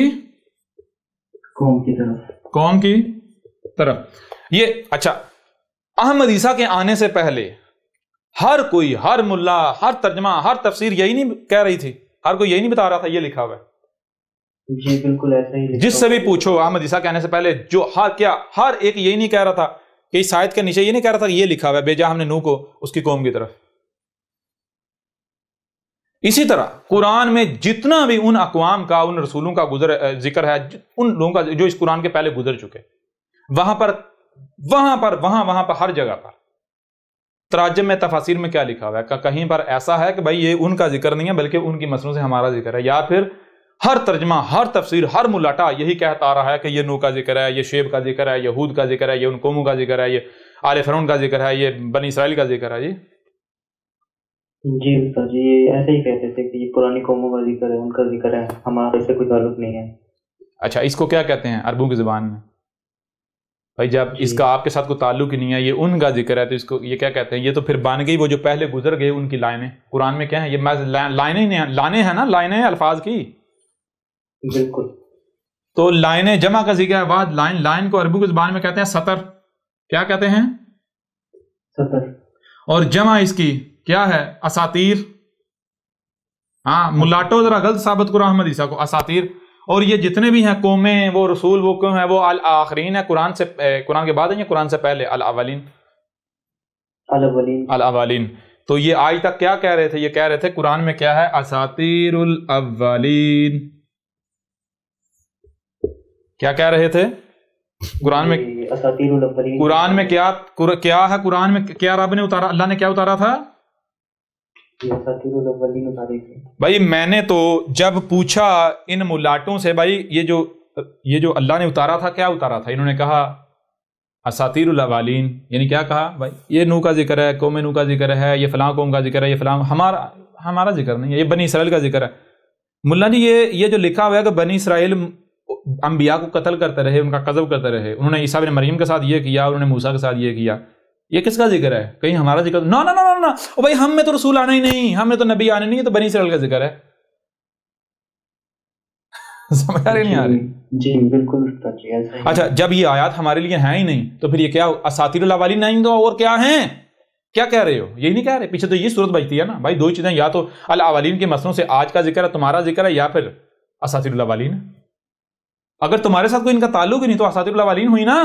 [SPEAKER 1] قوم کی طرف. یہ اچھا احمد عیسیٰ کے آنے سے پہلے ہر کوئی، ہر ملا، ہر ترجمہ، ہر تفسیر یہی نہیں کہہ رہی تھی؟ ہر کوئی یہی نہیں بتا رہا تھا یہ لکھا ہوا ہے؟
[SPEAKER 2] جی بالکل ایسا ہی.
[SPEAKER 1] جس سے بھی پوچھو احمد عیسیٰ کے آنے سے پہلے جو ہر ایک یہی نہیں کہہ رہا تھا کہ اس آیت کے نیچے یہ نہیں کہہ رہا تھا کہ یہ لکھا ہوا ہے بھیجا ہم نے نوح کو اس کی قوم کی طرف. اسی طرح قرآن میں جتنا بھی ان اقوام کا، ان رسولوں کا ذکر ہے، ان لوگوں کا جو اس قرآن کے پہلے گزر چکے، وہاں پر ہر جگہ پر تراجم میں، تفاسیر میں کیا لکھا ہوا ہے؟ کہیں پر ایسا ہے کہ بھائی یہ ان کا ذکر نہیں ہے بلکہ ان کی مسئلوں سے ہمارا ذکر ہے، یا پھر ہر ترجمہ، ہر تفسیر، ہر ملاٹا یہی کہتا آ رہا ہے کہ یہ نوح کا ذکر ہے، یہ شعیب کا ذکر ہے، یہ ہود کا ذکر ہے، یہ ان قوموں کا ذکر ہے، یہ آل فرعون کا ذکر ہے، یہ بنی اسرائیل کا ذکر ہے.
[SPEAKER 2] جی استاد جی ایسے ہی کہتے تھے کہ یہ پرانی قوموں کا ذکر ہے، ان کا ذکر ہے، ہمارے سے کوئی تعلق نہیں ہے.
[SPEAKER 1] اچھا اس کو کیا کہتے ہیں عربوں کی زبان میں؟ بھائی جب اس کا آپ کے ساتھ کوئی تعلق ہی نہیں ہے، یہ ان کا ذکر ہے، تو اس کو یہ کیا کہتے ہیں؟ یہ تو پھر بن گئی وہ جو پہلے گزر گئے ان کی لائنیں. قرآن میں کیا ہے؟ یہ لائنیں ہیں نا، لائنیں الفاظ کی.
[SPEAKER 2] بالکل.
[SPEAKER 1] تو لائنیں جمع کا ذکر ہے، بعد لائن کو عربی کی زبان میں کہتے ہیں سطر. کیا کہتے ہیں؟
[SPEAKER 2] سطر. اور
[SPEAKER 1] جمع اس کی کیا ہے؟ اساطیر. ہاں ملاٹو ذرا غلط ثابت کرو احمد عیسیٰ کو. اساطیر. اور یہ جتنے بھی ہیں قومیں، وہ رسول، وہ کیوں ہیں؟ وہ الآخرین ہے، قرآن کے بعد ہیں یا قرآن سے پہلے؟ الاولین. الاولین. تو یہ آج تک کیا کہہ رہے تھے؟ یہ کہہ رہے تھے قرآن میں کیا ہے؟ اساطیر الاولین. کیا کہہ رہے تھے قرآن میں؟
[SPEAKER 2] اساطیر الاولین.
[SPEAKER 1] قرآن میں کیا ہے؟ قرآن میں کیا رب نے اتارا؟ اللہ نے کیا اتارا تھا؟ بھائی میں نے تو جب پوچھا ان ملاٹوں سے، بھائی یہ جو اللہ نے اتارا تھا کیا اتارا تھا؟ انہوں نے کہا اساطیر الاولین. یعنی کیا کہا؟ بھائی یہ نوح کا ذکر ہے، قوم نوح کا ذکر ہے، یہ فلاں قوم کا ذکر ہے، یہ فلاں، ہمارا ذکر نہیں ہے، یہ بنی اسرائیل کا ذکر ہے. ملا جی یہ جو لکھا ہوا ہے کہ بنی اسرائیل انبیاء کو قتل کرتے رہے، ان کا قذف کرتے رہے، انہوں نے عیسیٰ بن مریم کے ساتھ یہ کیا، انہوں نے موسیٰ کے ساتھ یہ کیا، یہ کس کا ذکر ہے؟ کہیں ہمارا ذکر؟ نا نا نا نا نا بھائی ہم میں تو رسول آنا ہی نہیں، ہم میں تو نبی آنے نہیں، یہ تو بنی اسرائیل کا ذکر ہے. سمجھ آ رہی نہیں آ رہی؟
[SPEAKER 2] جی بالکل.
[SPEAKER 1] اچھا جب یہ آیات ہمارے لیے ہیں ہی نہیں تو پھر یہ کیا اساطیر الاولین نہیں تو اور کیا ہیں؟ کیا کہہ رہے ہو؟ یہی نہیں کہہ رہے؟ پیچھے تو یہ صورت بچتی ہے نا بھائی، دو چیزیں، یا تو الاولین کے مسئلوں سے آج کا ذکر ہے، تمہارا ذکر ہے، یا پھر اساطیر الاولین. اگر تمہارے ساتھ کوئی ان کا تعلق ہی نہیں تو اساطیر الاولین ہوئی نا.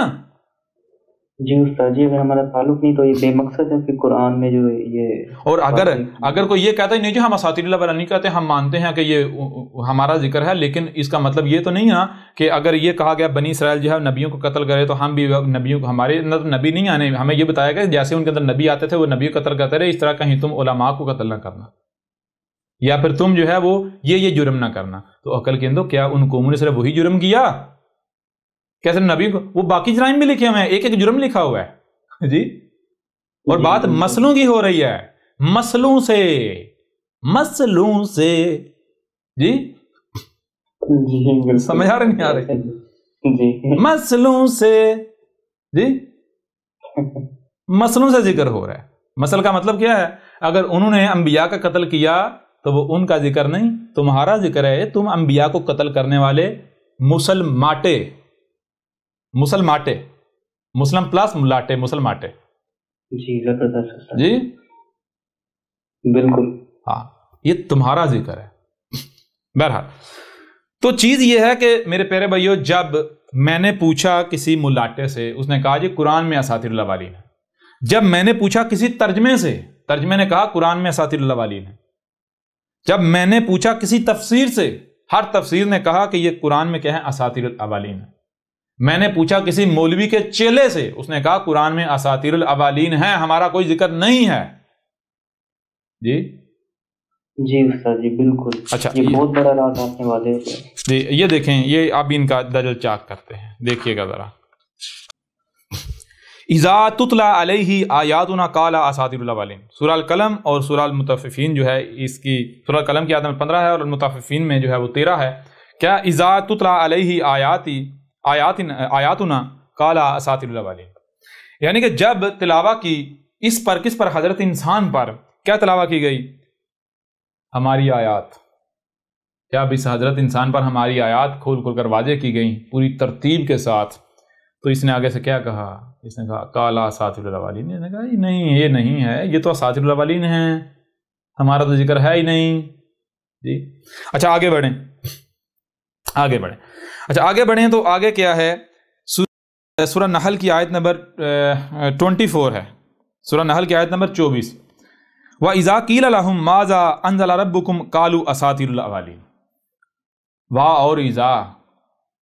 [SPEAKER 2] جی استاد جی اگر ہمارا تعلق نہیں تو یہ بے مقصد ہے کہ قرآن میں جو یہ. اور
[SPEAKER 1] اگر کوئی یہ کہتا ہے نہیں جی ہم اساطیر الاولین نہیں کہتے، ہم مانتے ہیں کہ یہ ہمارا ذکر ہے، لیکن اس کا مطلب یہ تو نہیں ہے کہ اگر یہ کہا گیا بنی اسرائیل جو ہے نبیوں کو قتل کرے تو ہم بھی نبیوں کو، ہمارے اندر نبی نہیں آنے، ہمیں یہ بتایا گیا جیسے ان کے اندر نبی آتے تھے وہ نبی کو قتل کرتے رہے، اس طرح کہیں تم علماء کو قتل نہ کرنا، یا پھر تم جو ہے وہ یہ جرم نہ کرنا. تو عقل کے اندر کیا ان قوموں نے صرف وہی جرم کیا؟ کیسے نبی کو وہ باقی جرائم بھی لکھے ہوئے ہیں، ایک ایک جرم لکھا ہوا ہے جی. اور بات مسئلوں کی ہو رہی ہے، مسئلوں سے جی سمجھ آ رہی نہیں آ رہی؟ مسئلوں سے جی، مسئلوں سے ذکر ہو رہا ہے. مسئلہ کا مطلب کیا ہے؟ اگر انہوں نے انبیاء کا قتل کیا تو وہ ان کا ذکر نہیں، تمہارا ذکر ہے. تم انبیاء کو قتل کرنے والے مسلم پلس ملاٹے، مسلماٹے
[SPEAKER 2] جی
[SPEAKER 1] جی
[SPEAKER 2] بالکل.
[SPEAKER 1] ہاں یہ تمہارا ذکر ہے. بہرحال تو چیز یہ ہے کہ میرے پیارے بھائیو، جب میں نے پوچھا کسی ملاٹے سے، اس نے کہا جی قرآن میں اساطیر الاولین ہے. جب میں نے پوچھا کسی ترجمے سے، ترجمے نے کہا قرآن میں اساطیر الاولین ہے. جب میں نے پوچھا کسی تفسیر سے، ہر تفسیر نے کہا کہ یہ قرآن میں کیا ہے، اساطیر الاولین ہے. میں نے پوچھا کسی مولوی کے چیلے سے، اس نے کہا قرآن میں اساطیر الاولین ہے، ہمارا کوئی ذکر نہیں ہے. جی
[SPEAKER 2] جی استاد جی بالکل.
[SPEAKER 1] اچھا
[SPEAKER 2] یہ بہت بڑا راز آپ نے واضح کیا.
[SPEAKER 1] جی یہ دیکھیں، یہ اب ان کا دجل چاک کرتے ہیں، دیکھیے گا ذرا. اذا تتلا علیہ آیاتنا قال اساطیر الاولین، سورہ القلم اور سورہ المطففین جو ہے، اس کی سورہ القلم کی آیت نمبر 15 ہے اور المطففین میں جو ہے وہ 13 ہے. کیا اذا تتلا علیہ آیاتنا قال اساطیر الاولین، یعنی کہ جب تلاوہ کی اس پر، کس پر؟ حضرت انسان پر. کیا تلاوہ کی گئی؟ ہماری آیات. کیا اب اس حضرت انسان پر ہماری آیات کھول کھول کر واضح کی گئی پوری ترتیب کے ساتھ. تو اس نے آگے سے کیا کہا؟ اس نے کہا قال اساطیر الاولین. اس نے کہا نہیں، یہ نہیں ہے، یہ تو اساطیر الاولین ہے، ہمارا تو ذکر ہے ہی نہیں. جی اچھا آگے بڑھیں، آگے بڑھیں. اچھا آگے بڑھیں تو آگے کیا ہے؟ سورہ نحل کی آیت نمبر 24 ہے. سورہ نحل کی آیت نمبر 24. وَإِذَا قِيلَ لَهُمْ مَاذَا أَنزَلَ رَبُّكُمْ قَالُوا أَسَاطِيرُ الْأَوَّلِينَ. اور اذا،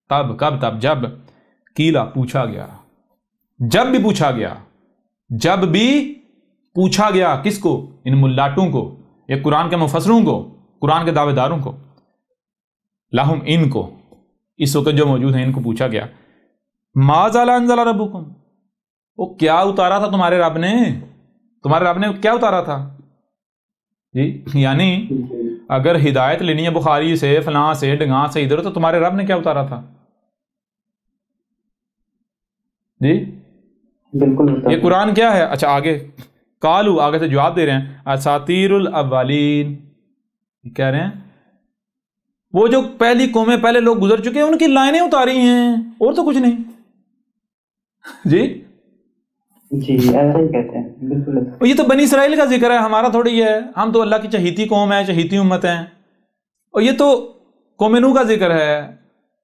[SPEAKER 1] تب، کب؟ تب جب، قیلا پوچھا گیا، جب بھی پوچھا گیا، جب بھی پوچھا گیا، کس کو؟ ان ملاٹوں کو، یہ قرآن کے مفسروں کو، قرآن کے دعوے داروں کو، لہم ان کو، اس وقت جو موجود ہیں ان کو پوچھا گیا، ماذا انزل ربکم، وہ کیا اتارا تھا تمہارے رب نے؟ تمہارے رب نے کیا اتارا تھا؟ جی یعنی اگر ہدایت لینی ہے بخاری سے، فلاں سے، ڈگاں سے، ادھر، تو تمہارے رب نے کیا اتارا تھا؟ جی
[SPEAKER 2] بالکل.
[SPEAKER 1] یہ قرآن کیا ہے؟ اچھا آگے قالو، آگے سے جواب دے رہے ہیں اساطیر الاولین. کہہ رہے ہیں وہ جو پہلی قومیں، پہلے لوگ گزر چکے ہیں، ان کی لائنیں اتاری ہیں، اور تو کچھ نہیں. جی
[SPEAKER 2] جی ایسا ہی کہتے ہیں بالکل.
[SPEAKER 1] یہ تو بنی اسرائیل کا ذکر ہے، ہمارا تھوڑی ہے. ہم تو اللہ کی چہیتی قوم ہے، چہیتی امت ہیں. اور یہ تو قوم نوح کا ذکر ہے،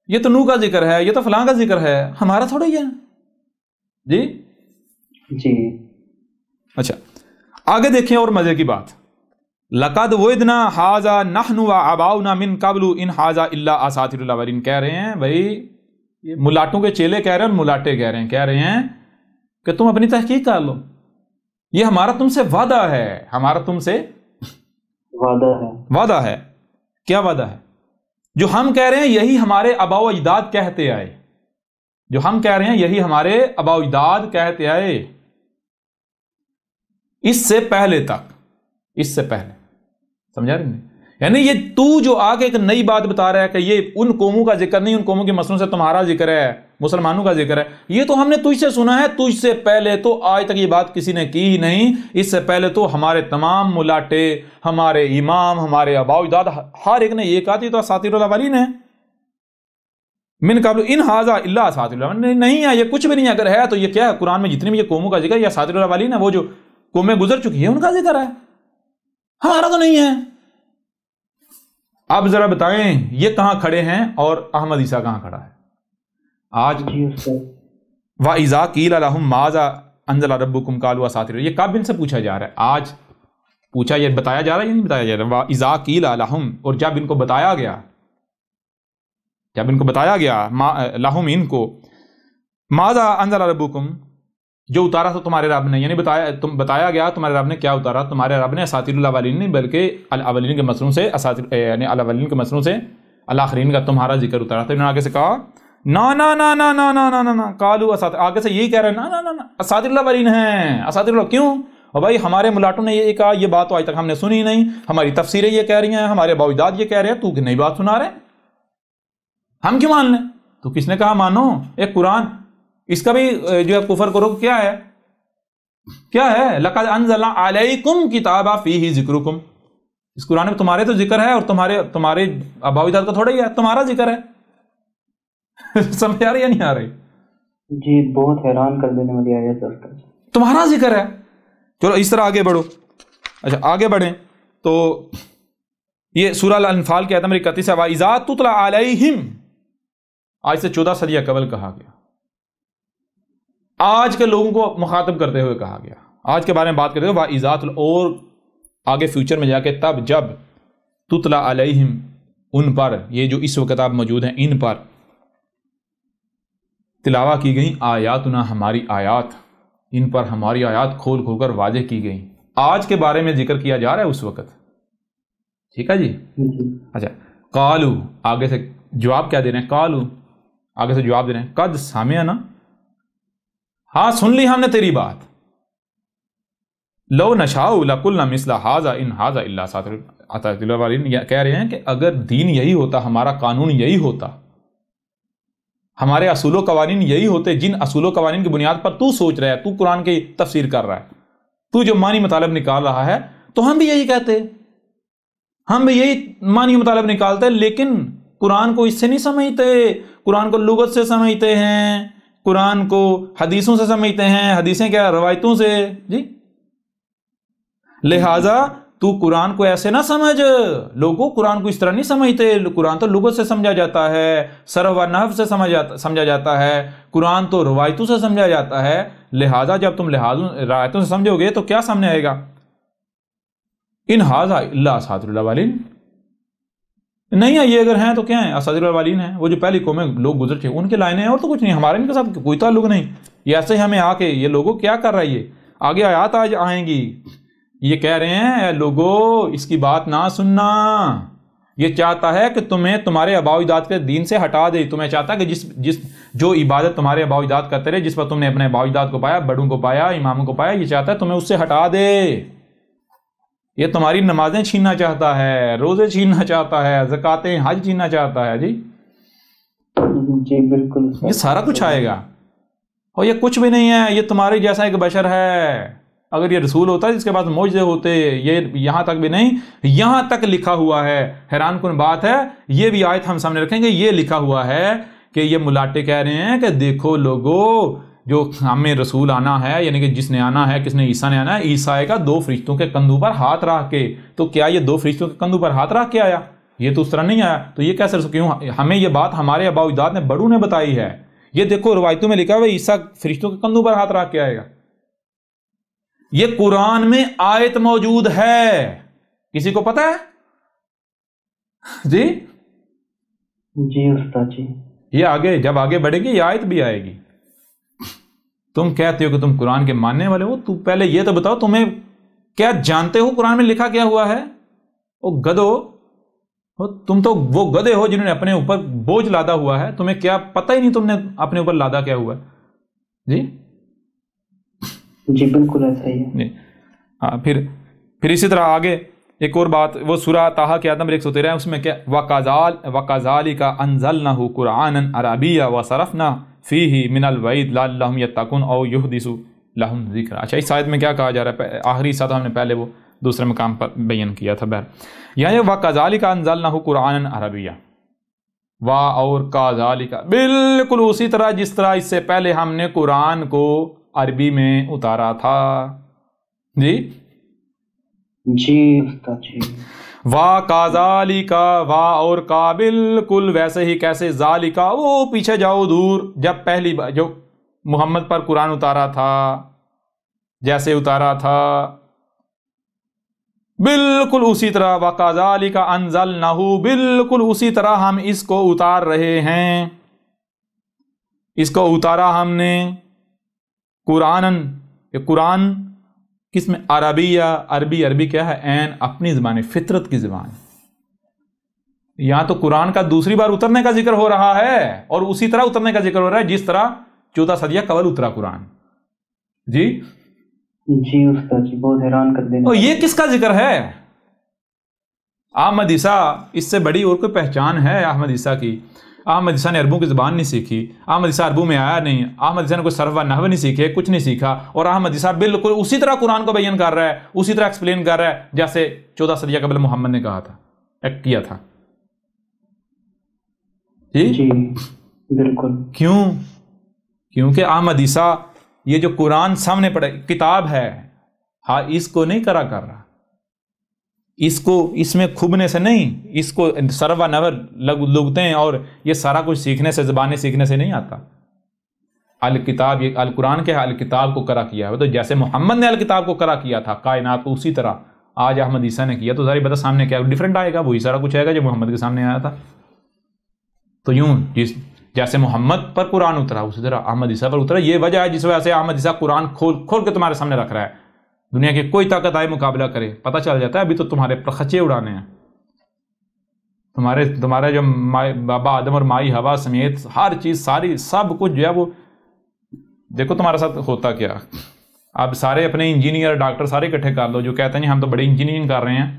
[SPEAKER 1] یہ تو نوح کا ذکر ہے، یہ تو فلاں کا ذکر ہے، ہمارا تھوڑی ہے. جی
[SPEAKER 2] جی
[SPEAKER 1] اچھا آگے دیکھیں اور مزے کی بات. لقد وعدنا ھذا نحن وآباؤنا من قبل ان ھذا الا اساطیر الاولین. کہہ رہے ہیں بھائی، یہ ملاٹوں کے چیلے کہہ رہے ہیں اور ملاٹے کہہ رہے ہیں کہ تم اپنی تحقیق کر لو، یہ ہمارا تم سے وعدہ ہے، ہمارا تم سے وعدہ ہے. کیا وعدہ ہے؟ جو ہم کہہ رہے ہیں یہی ہمارے آباء و اجداد کہتے آئے، جو ہم کہہ رہے ہیں یہی ہمارے آباء و اجداد کہتے آئے اس سے پہلے تک، اس سے پہلے. سمجھا رہے ہیں؟ یعنی یہ تو جو آگے ایک نئی بات بتا رہا ہے کہ یہ ان قوموں کا ذکر نہیں، ان قوموں کے مسلوں سے تمہارا ذکر ہے، مسلمانوں کا ذکر ہے، یہ تو ہم نے تجھ سے سنا ہے. تجھ سے پہلے تو آج تک یہ بات کسی نے کی ہی نہیں. اس سے پہلے تو ہمارے تمام ملاٹے، ہمارے امام، ہمارے آباء و اجداد، ہر ایک نے یہ کہا تھی تو اساطیر الاولین ہے. من قبل ان ھذا الا اساطیر الاولین، نہیں ہے، یہ کچھ بھی نہیں ہے. اگر ہے تو یہ کیا ہے؟ قرآن میں جتنی بھی یہ قوموں کا ذکر ہے یہ اساطیر الاولین ہے، وہ جو قومیں گزر چکی ہیں ان کا ذکر ہے، ہمارا تو نہیں ہے. اب ذرا بتائیں یہ کہاں کھڑے ہیں اور احمد عیسیٰ کہاں کھڑا ہے آج؟ وَإِذَا قِيلَ لَهُمْ مَاذَا أَنزَلَ رَبُّكُمْ قَالُوا أَسَاطِيرُ. یہ کب ان سے پوچھا جا رہا ہے؟ آج پوچھا، یہ بتایا جا رہا ہے یا نہیں بتایا جا رہا؟ وَإِذَا قِيلَ لَهُمْ، اور جب ان کو بتایا گیا، جب ان کو بتایا گیا لَهُمْ ان کو، مَاذَا أَنزَلَ رَبُّكُمْ، جو اتارا تھا تمہارے رب نے، یعنی بتایا گیا تمہارے رب نے کیا اتارا. تمہارے رب نے اساطیر الاولین نہیں بلکہ الاولین کے مسروں سے، یعنی الاولین کے مسروں سے الاخرین کا تمہارا ذکر اتارا. تو انہوں نے آگے سے کہا نا نا نا نا نا نا نا نا قالوا اساطیر، آگے سے یہی کہہ رہے ہیں نا نا نا نا اساطیر الاولین ہیں، اساطیر اللہ. کیوں؟ اور بھائی ہمارے ملاٹوں نے یہ کہا، یہ بات تو آج تک ہم نے سنی نہیں، ہماری تفسیریں یہ کہہ رہی ہیں، ہمارے آباء و اجداد یہ کہہ رہے ہیں، تو نئی بات سنا رہے، ہم کیوں مان لیں؟ تو کس نے کہا مانو؟ ایک قرآن، اس کا بھی جو ہے کفر کرو. کیا ہے؟ کیا ہے؟ لقد انزلنا علیکم کتابا فیہ ذکرکم، اس قرآن میں تمہارے تو ذکر ہے اور تمہارے آباء و اجداد کا تھوڑا ہی ہے، تمہارا ذکر ہے. سمجھ آ رہی یا نہیں آ رہی؟
[SPEAKER 2] جی بہت حیران کر دینے والی آیت ہے،
[SPEAKER 1] تمہارا ذکر ہے. چلو اس طرح آگے بڑھو. اچھا آگے بڑھیں تو یہ سورہ الانفال کی آیت نمبر 31 ہے، وَإِذَا تُتْلَى عَلَيْهِمْ، آج سے 14 صدیہ قبل کہا گیا، آج کے لوگوں کو مخاطب کرتے ہوئے کہا گیا، آج کے بارے میں بات کرتے ہوئے وَإِذَا تُتْلَى، اور آگے فیوچر میں جا کے تب جب تُتْلَى عَلَيْهِمْ، ان پر، یہ جو اس وقت آپ موجود ہیں ان پر تلاوہ کی گئی آیاتنا، ہماری آیات، ان پر ہماری آیات کھول کھول کر واضح کی گئی، آج کے بارے میں ذکر کیا جا رہا ہے اس وقت، ٹھیک ہے جی۔ اچھا، قالو، آگے سے جواب کیا دے رہے ہیں، قالو آگے سے جواب دے رہے ہیں، قد سمعنا، ہاں سن لی ہم نے تیری بات، لو نشاء لقلنا مثل هذا ان هذا الا اساطیر الاولین، کہہ رہے ہیں کہ اگر دین یہی ہوتا، ہمارا قانون یہی ہوتا، ہمارے اصول و قوانین یہی ہوتے جن اصول و قوانین کی بنیاد پر تو سوچ رہا ہے، تو قرآن کی تفسیر کر رہا ہے، تو جو معنی مطالب نکال رہا ہے، تو ہم بھی یہی کہتے، ہم بھی یہی معنی مطالب نکالتے، لیکن قرآن کو اس سے نہیں سمجھتے، قرآن کو لغت سے سمجھتے ہیں، قرآن کو حدیثوں سے سمجھتے ہیں، حدیثیں کیا، روایتوں سے، جی، لہذا تو قرآن کو ایسے نہ سمجھ، لوگوں قرآن کو اس طرح نہیں سمجھتے، قرآن تو لغت سے سمجھا جاتا ہے، صرف و نحو سے سمجھا جاتا ہے، قرآن تو روایتوں سے سمجھا جاتا ہے، لہذا جب تم روایتوں سے سمجھو گے تو کیا سامنے آئے گا، ان ھذا الا اساطیر الاولین، نہیں ہے یہ، اگر ہیں تو کیا ہیں، اساطیر الاولین ہیں، وہ جو پہلی قومیں لوگ گزر چکے ان کے لائنیں ہیں، اور تو کچھ نہیں، ہمارے ان کے ساتھ کوئی تعلق نہیں، یہ ایسے ہی ہمیں آ کے یہ لوگوں کیا کر رہا ہے، یہ آگے آیات آج آئیں گی، یہ کہہ رہے ہیں اے لوگو اس کی بات نہ سننا، یہ چاہتا ہے کہ تمہیں تمہارے آباء و اجداد کے دین سے ہٹا دے، تمہیں چاہتا ہے کہ جو عبادت تمہارے آباء و اجداد کرتے رہے، جس پر تم نے اپنے آباء و اجداد کو پایا، بڑوں کو پایا، اماموں کو پایا، یہ چاہتا ہے تمہیں اس سے ہٹا دے، یہ تمہاری نمازیں چھیننا چاہتا ہے، روزے چھیننا چاہتا ہے، زکاتیں، حج چھیننا چاہتا ہے، جی
[SPEAKER 2] بالکل،
[SPEAKER 1] یہ سارا کچھ آئے گا، اور یہ کچھ بھی نہیں ہے، یہ تمہارے جیسا ایک بشر ہے، اگر یہ رسول ہوتا ہے جس کے پاس معجزے ہوتے، یہ یہاں تک بھی نہیں، یہاں تک لکھا ہوا ہے، حیران کن بات ہے، یہ بھی آیت ہم سامنے رکھیں گے، یہ لکھا ہوا ہے کہ یہ ملاٹے کہہ رہے ہیں کہ دیکھو لوگو، جو ہمیں رسول آنا ہے، یعنی کہ جس نے آنا ہے، کس نے، عیسیٰ نے آنا ہے، عیسیٰ آئے گا 2 فرشتوں کے کندھوں پر ہاتھ رکھ کے، تو کیا یہ 2 فرشتوں کے کندھوں پر ہاتھ رکھ کے آیا؟ یہ تو اس طرح نہیں آیا، تو یہ کیسے کیوں ہمیں یہ بات ہمارے آباء و اجداد نے بڑوں نے بتائی ہے، یہ دیکھو روایتوں میں لکھا ہوا ہے عیسیٰ فرشتوں کے کندھوں پر ہاتھ رکھ کے آئے گا، یہ قرآن میں آیت موجود ہے، کسی کو پتہ ہے جی؟
[SPEAKER 2] جی استاد جی،
[SPEAKER 1] یہ آگے جب آگے بڑھے گی یہ آیت بھی آئے گی، تم کہتے ہو کہ تم قرآن کے ماننے والے ہو، تو پہلے یہ تو بتاؤ تمہیں کیا جانتے ہو قرآن میں لکھا کیا ہوا ہے؟ او گدھو، تم تو وہ گدھے ہو جنہوں نے اپنے اوپر بوجھ لادا ہوا ہے، تمہیں کیا پتہ ہی نہیں تم نے اپنے اوپر لادا کیا ہوا ہے، جی
[SPEAKER 2] جی بالکل ایسا ہی ہے،
[SPEAKER 1] ہاں، پھر اسی طرح آگے ایک اور بات، وہ سورہ طٰہٰ کی آیت نمبر 113 ہے، اس میں کیا، وَكَذَلِكَ أَنزَلْنَاهُ قُرْآنًا عَرَبِيًّا وَصَرَفْنَا فِيهِ مِنَ الْوَعِيدِ لَعَلَّهُمْ يَتَّقُونَ أَوْ يُحْدِثُ لَهُمْ ذِكْرًا۔ اچھا، اس آیت میں کیا کہا جا رہا ہے؟ آخری حصہ تو ہم نے پہلے وہ دوسرے مقام پر بیان کیا تھا، یہاں وَكَذَلِكَ أَنزَلْنَاهُ قُرْآنًا عَرَبِيًّا، اور کَذَلِكَ، بالکل اسی طرح جس طرح اس سے پہلے ہم نے قرآن کو عربی میں اتارا تھا، جی
[SPEAKER 2] جی استاد جی،
[SPEAKER 1] وَكَذَلِكَ، اور کا بالکل ویسے ہی، کیسے، ذالکا، وہ پیچھے جاؤ دور، جب پہلی بار جو محمد پر قرآن اتارا تھا، جیسے اتارا تھا، بالکل اسی طرح، وَكَذَلِكَ أَنزَلْنَاهُ، بالکل اسی طرح ہم اس کو اتار رہے ہیں، اس کو اتارا ہم نے، قرآن کس میں، عربیہ، عربی کیا ہے، عین اپنی زبان، فطرت کی زبان، یہاں تو قرآن کا دوسری بار اترنے کا ذکر ہو رہا ہے، اور اسی طرح اترنے کا ذکر ہو رہا ہے جس طرح 14 صدیہ قبل اترا قرآن، جی
[SPEAKER 2] جی استاد جی، بہت حیران کر دینا،
[SPEAKER 1] اور یہ کس کا ذکر ہے؟ احمد عیسیٰ، اس سے بڑی اور کوئی پہچان ہے احمد عیسیٰ کی؟ احمد عیسیٰ نے عربوں کی زبان نہیں سیکھی، احمد عیسیٰ عربوں میں آیا نہیں، احمد عیسیٰ نے کوئی صرف و نحو نہیں سیکھے، کچھ نہیں سیکھا، اور احمد عیسیٰ بالکل اسی طرح قرآن کو بیان کر رہا ہے، اسی طرح ایکسپلین کر رہا ہے جیسے 14 صدیہ قبل محمد نے کہا تھا، ایکٹ کیا تھا،
[SPEAKER 2] جی بالکل،
[SPEAKER 1] کیونکہ احمد عیسیٰ یہ جو قرآن سامنے پڑے کتاب ہے، ہاں اس کو نہیں کر رہا، اس کو اس میں کھبنے سے نہیں، اس کو سروا نور لگتے ہیں، اور یہ سارا کچھ سیکھنے سے، زبانیں سیکھنے سے نہیں آتا۔ الکتاب، یہ القرآن کے الکتاب کو کرا کیا ہے، تو جیسے محمد نے الکتاب کو کرا کیا تھا کائنات کو، اسی طرح آج احمد عیسیٰ نے کیا، تو ظاہر بتا سامنے کیا ڈفرینٹ آئے گا، وہی سارا کچھ آئے گا جو محمد کے سامنے آیا تھا۔ تو یوں جیسے محمد پر قرآن اترا اسی طرح احمد عیسیٰ پر اترا۔ یہ وجہ ہے جس وجہ سے احمد عیسیٰ قرآن کھول کے تمہارے سامنے رکھ رہا ہے، دنیا کی کوئی طاقت آئے مقابلہ کرے پتہ چل جاتا ہے۔ ابھی تو تمہارے پرخچے اڑانے ہیں، تمہارے جو بابا آدم اور مائی ہوا سمیت ہر چیز، ساری سب کچھ جو ہے وہ دیکھو تمہارے ساتھ ہوتا کیا۔ اب سارے اپنے انجینئر ڈاکٹر سارے اکٹھے کر لو جو کہتے ہیں ہم تو بڑی انجینئرنگ کر رہے ہیں،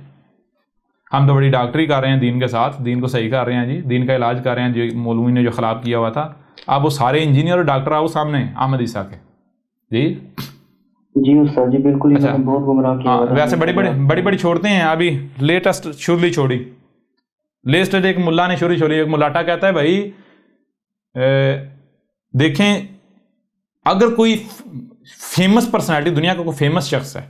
[SPEAKER 1] ہم تو بڑی ڈاکٹری کر رہے ہیں دین کے ساتھ، دین کو صحیح کر رہے ہیں، جی دین کا علاج کر رہے ہیں، جو مولوی نے جو خراب کیا ہوا تھا۔ اب وہ سارے انجینئر اور ڈاکٹر آؤ سامنے احمد عیسیٰ کے،
[SPEAKER 2] جی استاد جی بالکل،
[SPEAKER 1] اچھا
[SPEAKER 2] بہت گمراہ کیا۔
[SPEAKER 1] ویسے بڑی چھوڑتے ہیں، ابھی لیٹسٹ شرلی چھوڑی، لیٹسٹ ایک ملا نے شروع چھوڑی۔ ایک ملاٹا کہتا ہے بھائی دیکھیں اگر کوئی فیمس پرسنالٹی، دنیا کا کوئی فیمس شخص ہے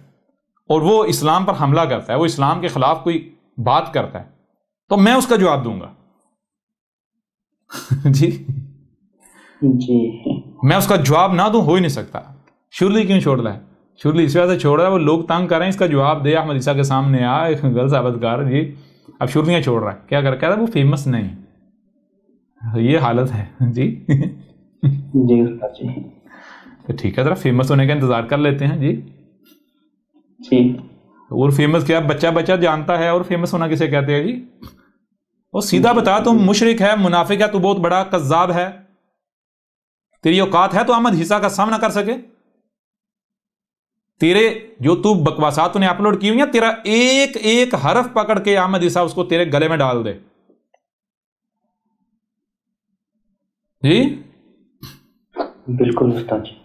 [SPEAKER 1] اور وہ اسلام پر حملہ کرتا ہے، وہ اسلام کے خلاف کوئی بات کرتا ہے، تو میں اس کا جواب دوں گا۔ جی میں اس کا جواب نہ دوں ہو ہی نہیں سکتا۔ شرلی کیوں چھوڑ رہا ہے؟ شرلی اس وجہ سے چھوڑ رہا ہے وہ لوگ تنگ کر رہے ہیں، اس کا جواب دے احمد عیسیٰ کے سامنے آ، غلط ثابت کر۔ جی اب شرلیاں چھوڑ رہا ہے، کیا کہتا ہے وہ فیمس نہیں، یہ حالت ہے۔ جی
[SPEAKER 2] جی استاد جی
[SPEAKER 1] تو ٹھیک ہے، ذرا فیمس ہونے کا انتظار کر لیتے ہیں۔ جی اور فیمس کیا بچہ جانتا ہے، اور فیمس ہونا کسے کہتے ہیں؟ جی وہ سیدھا بتا، تم مشرک ہے، منافق ہے، تو بہت بڑا کذاب ہے، تیری اوقات ہے تو احمد عیسیٰ کا سامنا کر سکے؟ تیرے جو تو بکواسات نے اپلوڈ کی ہوئی ہیں، تیرا ایک ایک حرف پکڑ کے احمد عیسیٰ اس کو تیرے گلے میں ڈال دے۔ جی
[SPEAKER 2] بالکل استاد جی۔